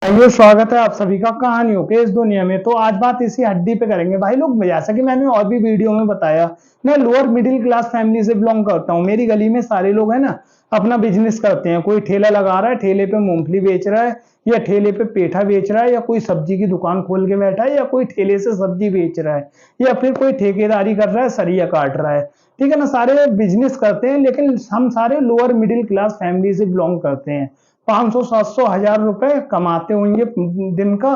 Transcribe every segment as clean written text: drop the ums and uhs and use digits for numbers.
ये स्वागत है आप सभी का कहानियों के इस दुनिया में। तो आज बात इसी हड्डी पे करेंगे भाई लोग। जैसा कि मैंने और भी वीडियो में बताया, मैं लोअर मिडिल क्लास फैमिली से बिलोंग करता हूँ। मेरी गली में सारे लोग हैं ना, अपना बिजनेस करते हैं। कोई ठेला लगा रहा है, ठेले पे मूंगफली बेच रहा है, या ठेले पे पेठा बेच रहा है, या कोई सब्जी की दुकान खोल के बैठा है, या कोई ठेले से सब्जी बेच रहा है, या फिर कोई ठेकेदारी कर रहा है, सरिया काट रहा है। ठीक है ना, सारे बिजनेस करते हैं, लेकिन हम सारे लोअर मिडिल क्लास फैमिली से बिलोंग करते हैं। 500 700 हजार रुपए कमाते होंगे दिन का,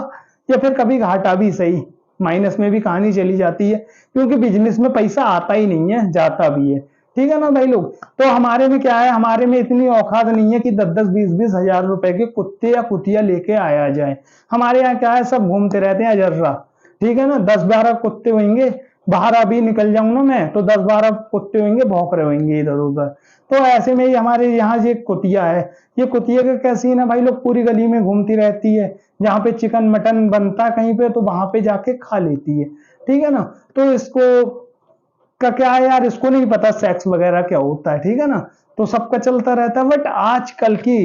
या फिर कभी घाटा भी सही, माइनस में भी कहानी चली जाती है, क्योंकि बिजनेस में पैसा आता ही नहीं है, जाता भी है। ठीक है ना भाई लोग। तो हमारे में क्या है, हमारे में इतनी औकात नहीं है कि 10-10 20-20 हजार रुपए के कुत्ते या कुतिया लेके आया जाए। हमारे यहाँ क्या है, सब घूमते रहते हैं अजर्रा। ठीक है ना, 10-12 कुत्ते होंगे, बाहर अभी निकल जाऊं ना मैं तो 10-12 कुत्ते होंगे, भौंक रहे होंगे इधर उधर। तो ऐसे में ही हमारे यहाँ ये कुतिया है। ये कुतिया का क्या सीन है भाई लोग, पूरी गली में घूमती रहती है। जहाँ पे चिकन मटन बनता है कहीं पे, तो वहां पे जाके खा लेती है। ठीक है ना। तो इसको का क्या है यार, इसको नहीं पता सेक्स वगैरह क्या होता है। ठीक है ना। तो सबका चलता रहता है। बट आजकल की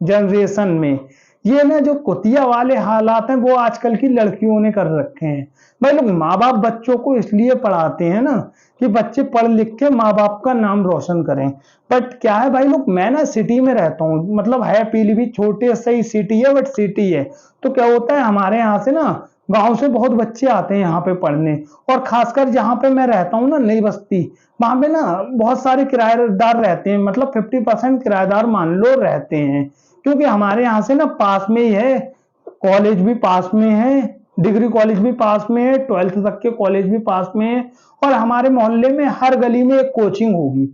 जनरेशन में ये ना जो कुतिया वाले हालात हैं, वो आजकल की लड़कियों ने कर रखे हैं। भाई लोग, माँ बाप बच्चों को इसलिए पढ़ाते हैं ना कि बच्चे पढ़ लिख के माँ बाप का नाम रोशन करें। बट क्या है भाई लोग, मैं ना सिटी में रहता हूँ, मतलब है पीलीभीत छोटे से ही सिटी है, बट सिटी है। तो क्या होता है, हमारे यहाँ से ना गांव से बहुत बच्चे आते हैं यहाँ पे पढ़ने। और खासकर जहाँ पे मैं रहता हूँ ना, नई बस्ती, वहां पे ना बहुत सारे किराएदार रहते हैं। मतलब 50% किराएदार मान लो रहते हैं, क्योंकि हमारे यहाँ से ना पास में ही है, कॉलेज भी पास में है, डिग्री कॉलेज भी पास में है, 12th तक के कॉलेज भी पास में है। और हमारे मोहल्ले में हर गली में एक कोचिंग होगी,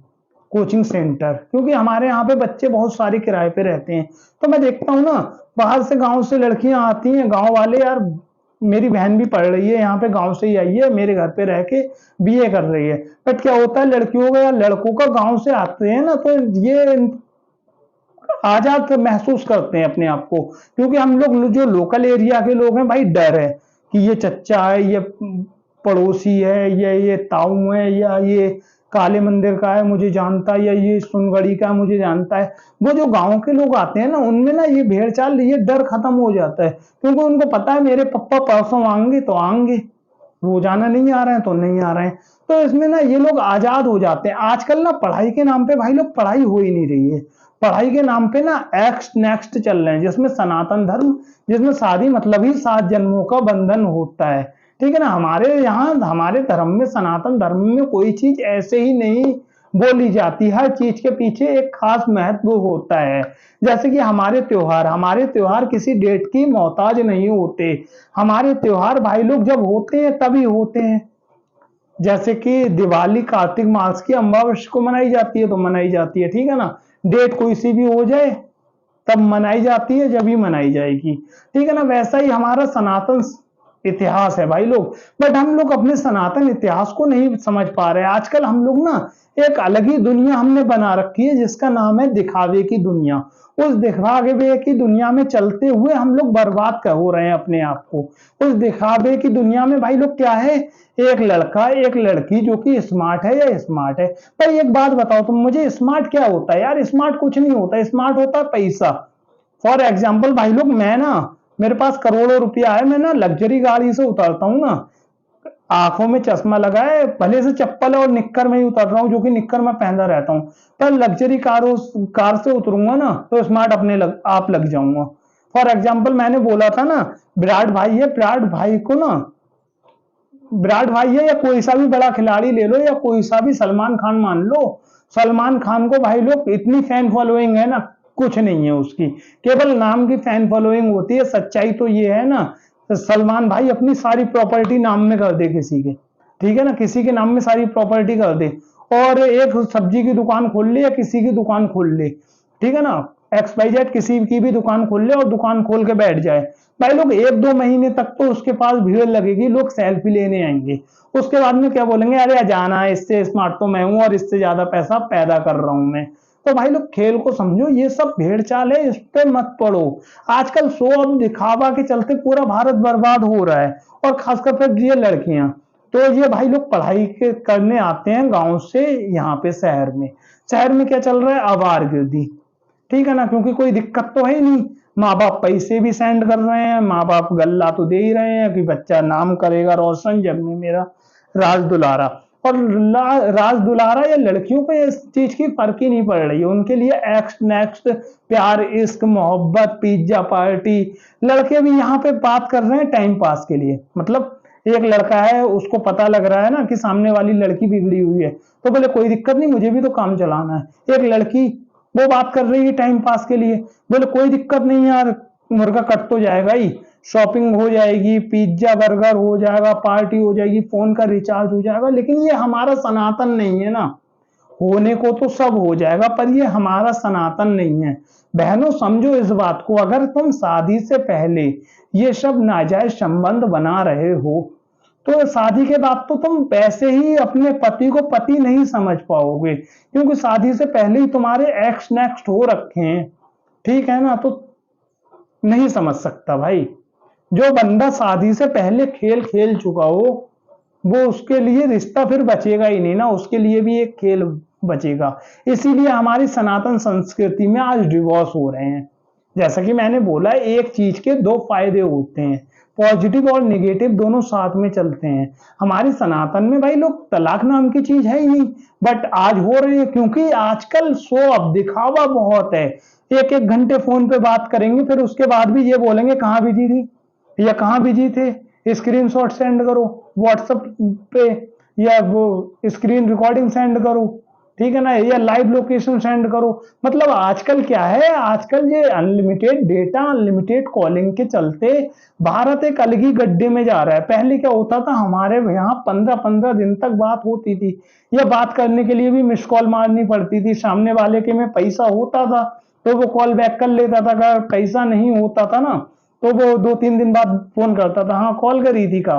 कोचिंग सेंटर, क्योंकि हमारे यहाँ पे बच्चे बहुत सारे किराए पे रहते हैं। तो मैं देखता हूँ ना, बाहर से गांव से लड़कियां आती हैं, गांव वाले यार, मेरी बहन भी पढ़ रही है यहाँ पे, गांव से ही आई है, मेरे घर पे रह के बीए कर रही है। बट क्या होता है, लड़कियों का या लड़कों का गांव से आते हैं ना, तो ये आजाद महसूस करते हैं अपने आप को। क्योंकि हम लोग जो लोकल एरिया के लोग हैं भाई, डर है कि ये चच्चा है, ये पड़ोसी है, या ये ताऊ है, या ये काले मंदिर का है मुझे जानता है, या ये सुनगढ़ी का मुझे जानता है। वो जो गांव के लोग आते हैं ना, उनमें ना ये भेड़ चाल, ये डर खत्म हो जाता है, क्योंकि उनको पता है मेरे पप्पा परसों आएंगे तो आएंगे, रोजाना नहीं आ रहे हैं तो नहीं आ रहे हैं। तो इसमें ना ये लोग आजाद हो जाते हैं। आजकल ना पढ़ाई के नाम पे भाई लोग, पढ़ाई हो ही नहीं रही है। पढ़ाई के नाम पे ना एक्स नेक्स्ट चल रहे हैं, जिसमें सनातन धर्म, जिसमें शादी मतलब ही 7 जन्मों का बंधन होता है। ठीक है ना। हमारे यहाँ, हमारे धर्म में, सनातन धर्म में कोई चीज ऐसे ही नहीं बोली जाती। हर चीज के पीछे एक खास महत्व होता है। जैसे कि हमारे त्योहार किसी डेट की मोहताज नहीं होते। हमारे त्योहार भाई लोग जब होते हैं तभी होते हैं। जैसे कि दिवाली कार्तिक मास की अमावस्या को मनाई जाती है तो मनाई जाती है। ठीक है ना। डेट कोई सी भी हो जाए, तब मनाई जाती है, जब ही मनाई जाएगी। ठीक है ना। वैसा ही हमारा सनातन इतिहास है भाई लोग। बट हम लोग अपने सनातन इतिहास को नहीं समझ पा रहे। आजकल हम लोग ना एक अलग ही दुनिया हमने बना रखी है, जिसका नाम है दिखावे की दुनिया। उस दिखावे की दुनिया में चलते हुए हम लोग बर्बाद कर हो रहे हैं अपने आप को। उस दिखावे की दुनिया में भाई लोग क्या है, एक लड़का एक लड़की जो कि स्मार्ट है या स्मार्ट है। पर एक बात बताओ तुम मुझे, स्मार्ट क्या होता है यार? स्मार्ट कुछ नहीं होता, स्मार्ट होता है पैसा। फॉर एग्जाम्पल भाई लोग, मैं ना, मेरे पास करोड़ों रुपया है, मैं ना लग्जरी गाड़ी से उतरता हूँ ना, आंखों में चश्मा लगाए, भले से चप्पल और निक्कर में ही उतर रहा हूँ, जो कि निक्कर में पहनता रहता हूँ। पर लग्जरी कार से उतरूंगा ना, तो स्मार्ट आप लग जाऊंगा। फॉर एग्जाम्पल, मैंने बोला था ना, विराट भाई है, विराट भाई को ना, विराट भाई है या कोई सा भी बड़ा खिलाड़ी ले लो, या कोई सा भी सलमान खान मान लो। सलमान खान को भाई लोग इतनी फैन फॉलोइंग है ना, कुछ नहीं है उसकी, केवल नाम की फैन फॉलोइंग होती है। सच्चाई तो ये है ना, तो सलमान भाई अपनी सारी प्रॉपर्टी नाम में कर दे किसी के। ठीक है ना, किसी के नाम में सारी प्रॉपर्टी कर दे, और एक सब्जी की दुकान खोल ले या किसी की दुकान खोल ले। ठीक है ना, XYZ किसी की भी दुकान खोल ले और दुकान खोल के बैठ जाए। भाई लोग 1-2 महीने तक तो उसके पास भीड़ लगेगी, लोग सेल्फी लेने आएंगे। उसके बाद में क्या बोलेंगे, अरे जाना है, इससे स्मार्ट तो मैं हूं और इससे ज्यादा पैसा पैदा कर रहा हूं मैं। तो भाई लोग खेल को समझो, ये सब भेड़ चाल है, इस पे मत पड़ो। आजकल शो ऑफ दिखावा के चलते पूरा भारत बर्बाद हो रहा है। और खासकर फिर ये लड़कियां, तो ये भाई लोग पढ़ाई के करने आते हैं गांव से यहाँ पे शहर में। शहर में क्या चल रहा है, आवारगर्दी। ठीक है ना, क्योंकि कोई दिक्कत तो है ही नहीं। माँ बाप पैसे भी सेंड कर रहे हैं, माँ बाप गल्ला तो दे ही रहे हैं कि बच्चा नाम करेगा रोशन जग में मेरा, राज दुलारा। और राज दुलारा या लड़कियों को इस चीज की फर्क ही नहीं पड़ रही है, उनके लिए एक्स नेक्स्ट, प्यार इश्क मोहब्बत पिज्जा पार्टी। लड़के भी यहाँ पे बात कर रहे हैं टाइम पास के लिए। मतलब एक लड़का है, उसको पता लग रहा है ना कि सामने वाली लड़की बिगड़ी हुई है, तो बोले कोई दिक्कत नहीं, मुझे भी तो काम चलाना है। एक लड़की वो बात कर रही है टाइम पास के लिए, बोले कोई दिक्कत नहीं यार, मुर्गा कट तो जाएगा ही, शॉपिंग हो जाएगी, पिज्जा बर्गर हो जाएगा, पार्टी हो जाएगी, फोन का रिचार्ज हो जाएगा। लेकिन ये हमारा सनातन नहीं है ना। होने को तो सब हो जाएगा पर ये हमारा सनातन नहीं है। बहनों समझो इस बात को, अगर तुम शादी से पहले ये सब नाजायज संबंध बना रहे हो तो शादी के बाद तो तुम वैसे ही अपने पति को पति नहीं समझ पाओगे, क्योंकि शादी से पहले ही तुम्हारे एक्स नेक्स्ट हो रखे हैं। ठीक है ना, तो नहीं समझ सकता भाई। जो बंदा शादी से पहले खेल खेल चुका हो वो, उसके लिए रिश्ता फिर बचेगा ही नहीं ना, उसके लिए भी एक खेल बचेगा। इसीलिए हमारी सनातन संस्कृति में आज डिवोर्स हो रहे हैं। जैसा कि मैंने बोला, एक चीज के दो फायदे होते हैं, पॉजिटिव और निगेटिव दोनों साथ में चलते हैं। हमारी सनातन में भाई लोग तलाक नाम की चीज है ही नहीं, बट आज हो रही है क्योंकि आजकल शो ऑफ दिखावा बहुत है। एक एक घंटे फोन पे बात करेंगे, फिर उसके बाद भी ये बोलेंगे कहाँ बिजी थी या कहाँ बिजी थे, स्क्रीनशॉट सेंड करो व्हाट्सएप पे, या वो स्क्रीन रिकॉर्डिंग सेंड करो, ठीक है ना, या लाइव लोकेशन सेंड करो। मतलब आजकल क्या है, आजकल ये अनलिमिटेड डेटा अनलिमिटेड कॉलिंग के चलते भारत एक अलग ही गड्ढे में जा रहा है। पहले क्या होता था, हमारे यहाँ 15-15 दिन तक बात होती थी, या बात करने के लिए भी मिस कॉल मारनी पड़ती थी। सामने वाले के में पैसा होता था तो वो कॉल बैक कर लेता था, अगर पैसा नहीं होता था ना तो वो 2-3 दिन बाद फोन करता था, हाँ कॉल करी थी का,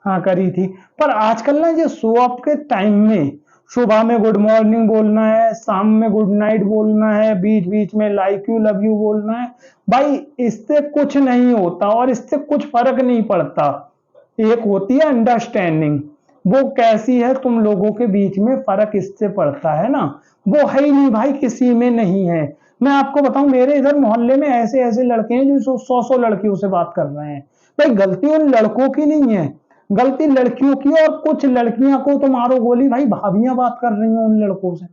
हाँ करी थी। पर आजकल ना ये शो ऑफ के टाइम में सुबह में गुड मॉर्निंग बोलना है, शाम में गुड नाइट बोलना है, बीच बीच में लाइक यू लव यू बोलना है, भाई इससे कुछ नहीं होता और इससे कुछ फर्क नहीं पड़ता। एक होती है अंडरस्टैंडिंग, वो कैसी है तुम लोगों के बीच में, फर्क इससे पड़ता है ना, वो है ही नहीं भाई, किसी में नहीं है। मैं आपको बताऊं, मेरे इधर मोहल्ले में ऐसे ऐसे लड़के हैं जो 100-100 लड़कियों से बात कर रहे हैं। भाई गलती उन लड़कों की नहीं है, गलती लड़कियों की। और कुछ लड़कियां को तो मारो गोली, भाई भाभियां बात कर रही हैं उन लड़कों से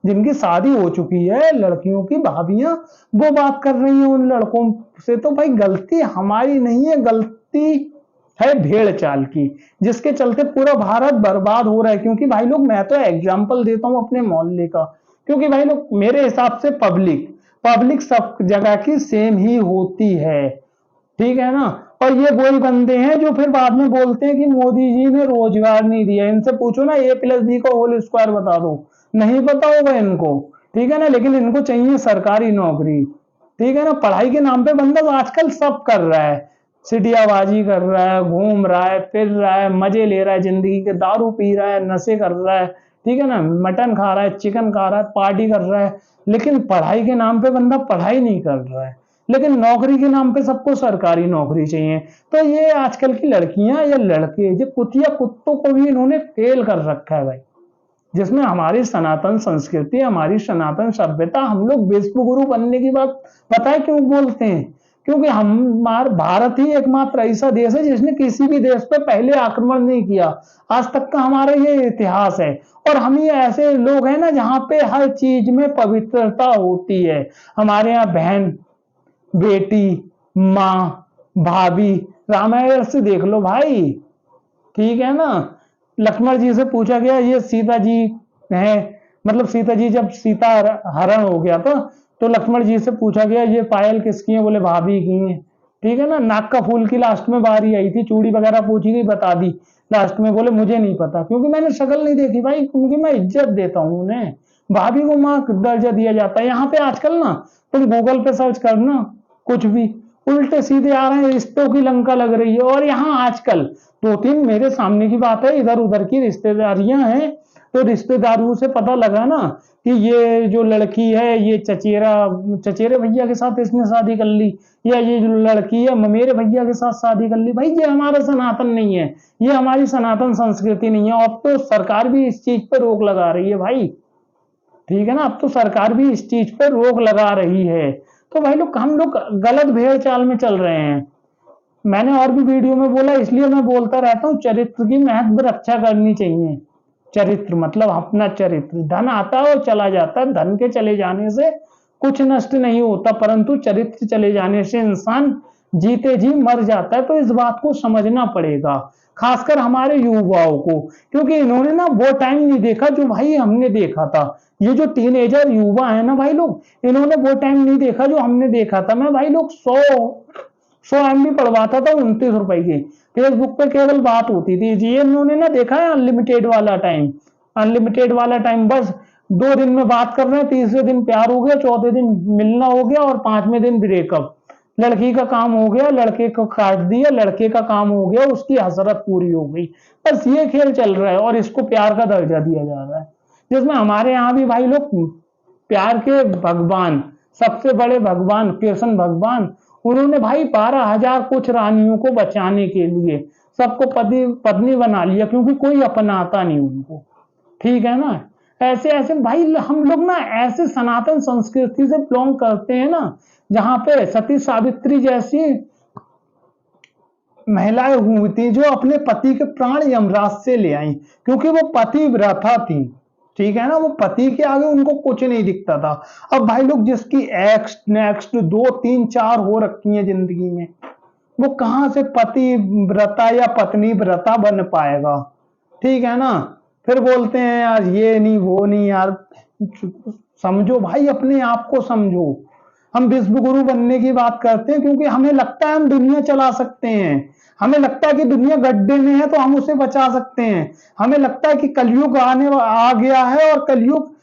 जिनकी शादी हो चुकी है, लड़कियों की भाभियां वो बात कर रही हैं उन लड़कों से। तो भाई गलती हमारी नहीं है, गलती है भेड़ चाल की, जिसके चलते पूरा भारत बर्बाद हो रहा है। क्योंकि भाई लोग, मैं तो एग्जाम्पल देता हूं अपने मोहल्ले का, क्योंकि भाई लोग मेरे हिसाब से पब्लिक पब्लिक सब जगह की सेम ही होती है, ठीक है ना। और ये वही बंदे हैं जो फिर बाद में बोलते हैं कि मोदी जी ने रोजगार नहीं दिया। इनसे पूछो ना A+B का होल स्क्वायर बता दो, नहीं पता होगा इनको, ठीक है ना। लेकिन इनको चाहिए सरकारी नौकरी, ठीक है ना। पढ़ाई के नाम पे बंदा आजकल सब कर रहा है, सिटियाबाजी कर रहा है, घूम रहा है, फिर रहा है, मजे ले रहा है जिंदगी के, दारू पी रहा है, नशे कर रहा है, ठीक है ना, मटन खा रहा है, चिकन खा रहा है, पार्टी कर रहा है। लेकिन पढ़ाई के नाम पे बंदा पढ़ाई नहीं कर रहा है, लेकिन नौकरी के नाम पे सबको सरकारी नौकरी चाहिए। तो ये आजकल की लड़कियां या लड़के, ये कुतिया कुत्तों को भी इन्होंने फेल कर रखा है भाई, जिसमें हमारी सनातन संस्कृति, हमारी सनातन सभ्यता, हम लोग विश्व गुरु बनने की बात पता है क्यों बोलते हैं? क्योंकि हमारा भारत ही एकमात्र ऐसा देश है जिसने किसी भी देश पर पहले आक्रमण नहीं किया, आज तक का हमारा ये इतिहास है। और हम ही ऐसे लोग हैं ना जहाँ पे हर चीज में पवित्रता होती है। हमारे यहाँ बहन बेटी माँ भाभी, रामायण से देख लो भाई, ठीक है ना। लक्ष्मण जी से पूछा गया ये सीता जी हैं, मतलब सीता जी जब सीता हरण हो गया था तो लक्ष्मण जी से पूछा गया ये पायल किसकी है, बोले भाभी की है, ठीक है ना। नाक का फूल की लास्ट में बारी आई थी, चूड़ी वगैरह पूछी गई, बता दी लास्ट में, बोले मुझे नहीं पता क्योंकि मैंने शक्ल नहीं देखी भाई, क्योंकि मैं इज्जत देता हूं उन्हें, भाभी को माँ दर्जा दिया जाता है। यहाँ पे आजकल ना तुम गूगल पे सर्च करना, कुछ भी उल्टे सीधे आ रहे हैं, रिश्तों की लंका लग रही है। और यहाँ आजकल 2-3 मेरे सामने की बात है, इधर उधर की रिश्तेदारियां हैं, तो रिश्तेदारों से पता लगा ना कि ये जो लड़की है ये चचेरे भैया के साथ इसने शादी कर ली, या ये जो लड़की है मेरे भैया के साथ शादी कर ली। भाई ये हमारा सनातन नहीं है, ये हमारी सनातन संस्कृति नहीं है। अब तो सरकार भी इस चीज पर रोक लगा रही है भाई, ठीक है ना। अब तो सरकार भी इस चीज पर रोक लगा रही है। तो भाई लोग हम लोग गलत भेड़ चाल में चल रहे हैं। मैंने और भी वीडियो में बोला, इसलिए मैं बोलता रहता हूँ, चरित्र की महत्व रक्षा करनी चाहिए। चरित्र मतलब अपना चरित्र। धन आता है और चला जाता है, धन के चले जाने से कुछ नष्ट नहीं होता, परंतु चरित्र चले जाने से इंसान जीते जी मर जाता है। तो इस बात को समझना पड़ेगा, खासकर हमारे युवाओं को, क्योंकि इन्होंने ना वो टाइम नहीं देखा जो भाई हमने देखा था। ये जो टीनेजर युवा है ना भाई लोग, इन्होंने वो टाइम नहीं देखा जो हमने देखा था। मैं भाई लोग 100 MB पढ़वाता था 29 रुपए की, फेसबुक पे केवल बात होती थी जी। इन्होंने ना देखा है अनलिमिटेड वाला टाइम। अनलिमिटेड वाला टाइम बस 2 दिन में बात कर रहे हैं, तीसरे दिन प्यार हो गया, चौथे दिन मिलना हो गया और 5वें दिन ब्रेकअप। लड़की का काम हो गया, लड़के को काट दिया, लड़के का काम हो गया, उसकी हसरत पूरी हो गई। बस ये खेल चल रहा है और इसको प्यार का दर्जा दिया जा रहा है, जिसमें हमारे यहाँ भी भाई लोग प्यार के भगवान, सबसे बड़े भगवान कृष्ण भगवान, उन्होंने भाई 12,000 कुछ रानियों को बचाने के लिए सबको पति पत्नी बना लिया, क्योंकि कोई अपनाता नहीं उनको। ठीक है ना। ऐसे ऐसे भाई हम लोग ना ऐसे सनातन संस्कृति से बिलोंग करते हैं ना, जहां पे सती सावित्री जैसी महिलाएं हुई थी जो अपने पति के प्राण यमराज से ले आई, क्योंकि वो पतिव्रता थी। ठीक है ना, वो पति के आगे उनको कुछ नहीं दिखता था। अब भाई लोग जिसकी एक्स नेक्स्ट 2 3 4 हो रखी है जिंदगी में, वो कहां से पतिव्रता या पत्नी व्रता बन पाएगा। ठीक है ना। फिर बोलते हैं यार ये नहीं वो नहीं यार। समझो भाई, अपने आप को समझो। हम विश्व गुरु बनने की बात करते हैं क्योंकि हमें लगता है हम दुनिया चला सकते हैं। हमें लगता है कि दुनिया गड्ढे में है तो हम उसे बचा सकते हैं। हमें लगता है कि कलयुग आ गया है और कलयुग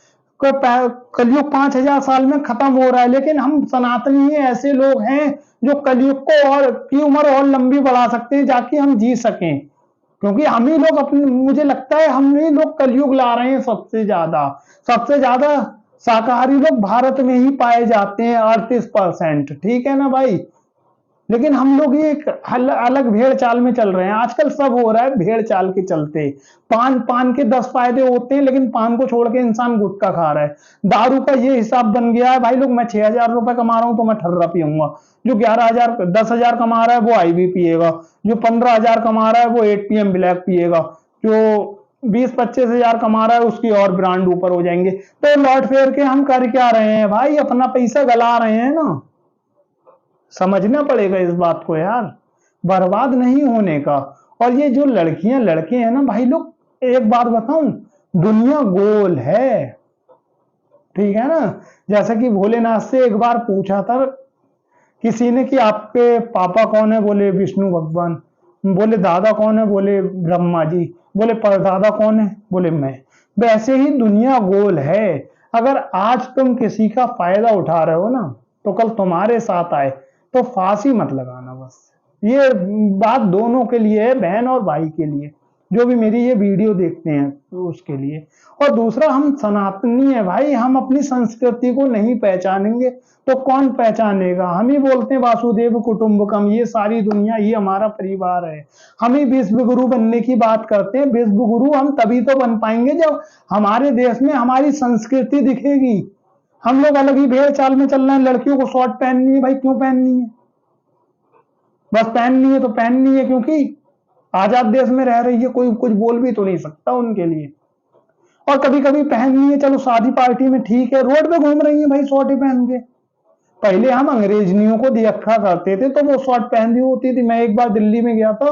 5,000 साल में खत्म हो रहा है, लेकिन हम सनातनी ऐसे लोग हैं जो कलयुग को और की उम्र और लंबी बढ़ा सकते हैं, जाके हम जी सकें। क्योंकि हम ही लोग अपने, मुझे लगता है हम ही लोग कलयुग ला रहे हैं सबसे ज्यादा। सबसे ज्यादा शाकाहारी लोग भारत में ही पाए जाते हैं, 38%। ठीक है ना भाई। लेकिन हम लोग ये एक अलग भेड़ चाल में चल रहे हैं। आजकल सब हो रहा है भेड़ चाल के चलते। पान पान के 10 फायदे होते हैं, लेकिन पान को छोड़ के इंसान गुटखा खा रहा है। दारू का ये हिसाब बन गया है भाई लोग, मैं 6,000 रुपए कमा रहा हूं तो मैं ठर्रा पीऊंगा। जो 11,000 10,000 कमा रहा है वो आईवी पिएगा। जो 15,000 कमा रहा है वो 8 PM ब्लैक पिएगा। जो 20-25 हजार कमा रहा है उसकी और ब्रांड ऊपर हो जाएंगे। तो लौट फेर के हम कर क्या रहे हैं भाई, अपना पैसा गला रहे हैं ना। समझना पड़ेगा इस बात को यार, बर्बाद नहीं होने का। और ये जो लड़कियां लड़के हैं ना भाई लोग, एक बात बताऊं, दुनिया गोल है। ठीक है ना। जैसा कि भोलेनाथ से एक बार पूछा था किसी ने कि आपके पापा कौन है, बोले विष्णु भगवान। बोले दादा कौन है, बोले ब्रह्मा जी। बोले परदादा कौन है, बोले मैं। वैसे ही दुनिया गोल है। अगर आज तुम किसी का फायदा उठा रहे हो ना, तो कल तुम्हारे साथ आए तो फांसी मत लगाना। बस ये बात दोनों के लिए है, बहन और भाई के लिए, जो भी मेरी ये वीडियो देखते हैं तो उसके लिए। और दूसरा, हम सनातनी है भाई, हम अपनी संस्कृति को नहीं पहचानेंगे तो कौन पहचानेगा। हम ही बोलते हैं वासुदेव कुटुंबकम, ये सारी दुनिया ही हमारा परिवार है। हम ही विश्व गुरु बनने की बात करते हैं। विश्व गुरु हम तभी तो बन पाएंगे जब हमारे देश में हमारी संस्कृति दिखेगी। हम लोग अलग ही भेड़ चाल में चल रहे हैं। लड़कियों को शॉर्ट पहननी है भाई, क्यों पहननी है? बस पहननी है तो पहननी है, क्योंकि आजाद देश में रह रही है, कोई कुछ बोल भी तो नहीं सकता उनके लिए। और कभी कभी पहननी है, चलो शादी पार्टी में ठीक है, रोड पे घूम रही है भाई शॉर्ट ही पहन के। पहले हम अंग्रेजनियों को देखा करते थे तो वो शॉर्ट पहनी होती थी। मैं एक बार दिल्ली में गया था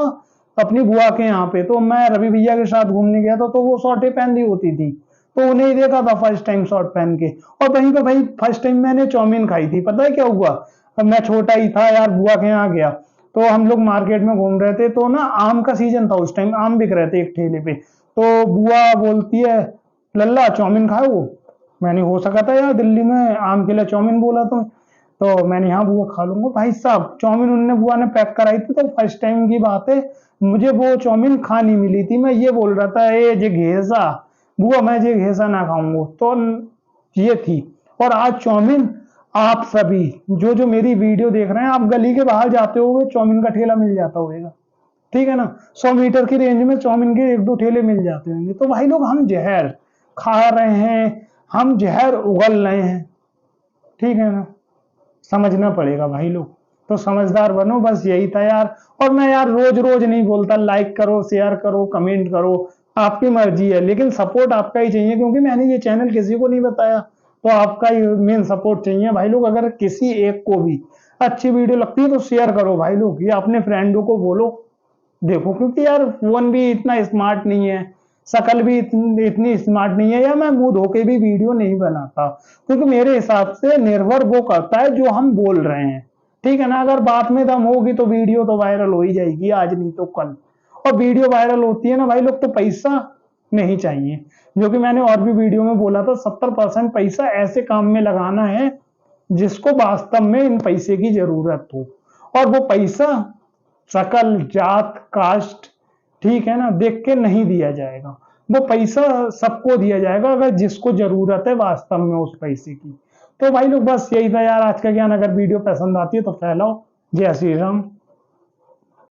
अपनी बुआ के यहाँ पे, तो मैं रवि भैया के साथ घूमने गया था, तो वो शॉर्ट ही पहनी होती थी। तो उन्हें ही देखा था फर्स्ट टाइम शॉर्ट पहन के। और वहीं पे भाई फर्स्ट टाइम मैंने चाउमीन खाई थी। पता है क्या हुआ? अब मैं छोटा ही था यार, बुआ के यहाँ गया तो हम लोग मार्केट में घूम रहे थे, तो ना आम का सीजन था उस टाइम, आम बिक रहे थे एक ठेले पे। तो बुआ बोलती है, लल्ला चाउमीन खाओ। मैंने, हो सका था यार दिल्ली में आम के लिए चाउमीन बोला तो मैंने, हाँ बुआ खा लूंगा। भाई साहब चाउमीन उनने बुआ ने पैक कराई थी, तो फर्स्ट टाइम की बात है, मुझे वो चाउमीन खा नहीं मिली थी। मैं ये बोल रहा था ए जे घेसा, बुआ मैं जे घेसा ना खाऊंगा, तो ये थी। और आज चाउमीन, आप सभी जो जो मेरी वीडियो देख रहे हैं, आप गली के बाहर जाते हो चाउमीन का ठेला मिल जाता होगा। ठीक है ना। 100 मीटर की रेंज में चाउमीन के 1-2 ठेले मिल जाते होंगे। तो भाई लोग हम जहर खा रहे हैं, हम जहर उगल रहे हैं, ठीक है ना। समझना पड़ेगा भाई लोग, तो समझदार बनो, बस यही था यार। और मैं यार रोज रोज नहीं बोलता लाइक करो, शेयर करो, कमेंट करो, आपकी मर्जी है, लेकिन सपोर्ट आपका ही चाहिए, क्योंकि मैंने ये चैनल किसी को नहीं बताया, तो आपका ही मेन सपोर्ट चाहिए भाई लोग। अगर किसी एक को भी अच्छी वीडियो लगती है तो शेयर करो भाई लोग, या अपने फ्रेंडों को बोलो देखो, क्योंकि यार फोन भी इतना स्मार्ट नहीं है, शकल भी इतनी स्मार्ट नहीं है, या मैं मुंह धो के भी वीडियो नहीं बनाता, क्योंकि मेरे हिसाब से निर्भर वो करता है जो हम बोल रहे हैं, ठीक है ना। अगर बात में दम होगी तो वीडियो तो वायरल हो ही जाएगी, आज नहीं तो कल। और वीडियो वायरल होती है ना भाई लोग, तो पैसा नहीं चाहिए, जो कि मैंने और भी वीडियो में बोला था, 70% पैसा ऐसे काम में लगाना है जिसको वास्तव में इन पैसे की जरूरत हो। और वो पैसा शकल, जात, कास्ट, ठीक है ना, देख के नहीं दिया जाएगा। वो पैसा सबको दिया जाएगा अगर जिसको जरूरत है वास्तव में उस पैसे की। तो भाई लोग बस यही था यार आज का ज्ञान। अगर वीडियो पसंद आती है तो फैलाओ। जय श्री राम।